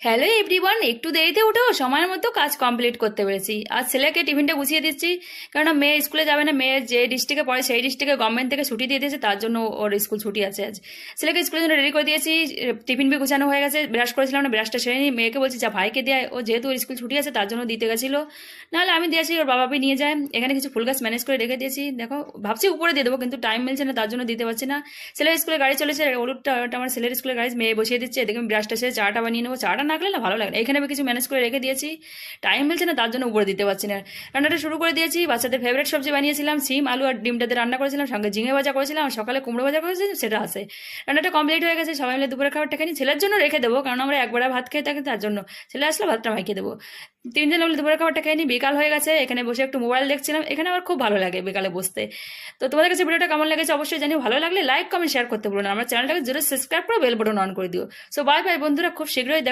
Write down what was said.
Hello everyone, একটু দেরিতে উঠেও সময়ের মতো কাজ কমপ্লিট করতে পেরেছি। আর ছেলেকে টিফিনটা গুছিয়ে দিচ্ছি, কেননা মেয়ে স্কুলে যাবে না। মেয়ে যে ডিস্ট্রিক্টে পড়ে সেই ডিস্ট্রিক্টে গভর্নমেন্ট থেকে ছুটি দিয়ে দিয়েছে, তার জন্য ওর স্কুল ছুটি আছে আজ। ছেলেকে স্কুলের জন্য রেডি করে দিয়েছি, টিফিন বি গুছানো হয়ে গেছে। ব্রাশ করেছিলাম না, ব্রাশটা সেরে নিই। মেয়েকে বলছি যা ভাইকে দেয়, ও যেহেতু ওর স্কুল ছুটি আছে তার জন্য দিতে গেছিলো, নাহলে আমি দিয়েছি, ওর বাবা নিয়ে যায়। এখানে কিছু ফুল গাছ ম্যানেজ করে রেখে দিয়েছি, দেখো ভাবছি উপরে দিয়ে দেবো, কিন্তু টাইম মিলছে না, তার জন্য দিতে পারছি না। ছেলের স্কুলে গাড়ি চলেছে, ওটা আমার ছেলের স্কুলের গাড়ি, মেয়ে বসিয়ে দিচ্ছে। এদিকে আমি ব্রাশটা সেরে চাটা বানিয়ে নেবো। চাটা না খেলে না ভালো লাগে না। এখানে আমি কিছু ম্যানেজ করে রেখে দিয়েছি, টাইম মিলছে না তার জন্য উপরে দিতে পারছি না। রান্নাটা শুরু করে দিয়েছি। বাচ্চাদের ফেভারিট সবজি বানিয়েছিলাম, সিম আলু আর ডিমটাতে রান্না করেছিলাম, সঙ্গে ঝিঙে ভাজা করেছিলাম, আর সকালে কুমড়ো ভাজা করেছিলাম, সেটা আছে। রান্নাটা কমপ্লিট হয়ে গেছে, সবাই মিলে দুপুরে খাবারটা খাইনি। ছেলের জন্য রেখে দেবো, কারণ আমরা একবার ভাত খেয়ে থাকি, তার জন্য ছেলে আসলে ভাতটা মাইকে দেবো। তিনজন মিলে দুপুরে খাবারটা খাইনি। বিকাল হয়ে গেছে, এখানে বসে একটু মোবাইল দেখছিলাম। এখানে আমার খুব ভালো লাগে বিকালে বসতে। তো তোমাদের কাছে ভিডিওটা কেমন লেগেছে অবশ্যই জানিও। ভালো লাগলে লাইক কমেন্ট শেয়ার করতে বলুন। আমার চ্যানেলটাকে জোরে সাবস্ক্রাইব করে বেল বাটন অন করে দিও। সো বাই বাই বন্ধুরা, খুব শীঘ্রই দেখা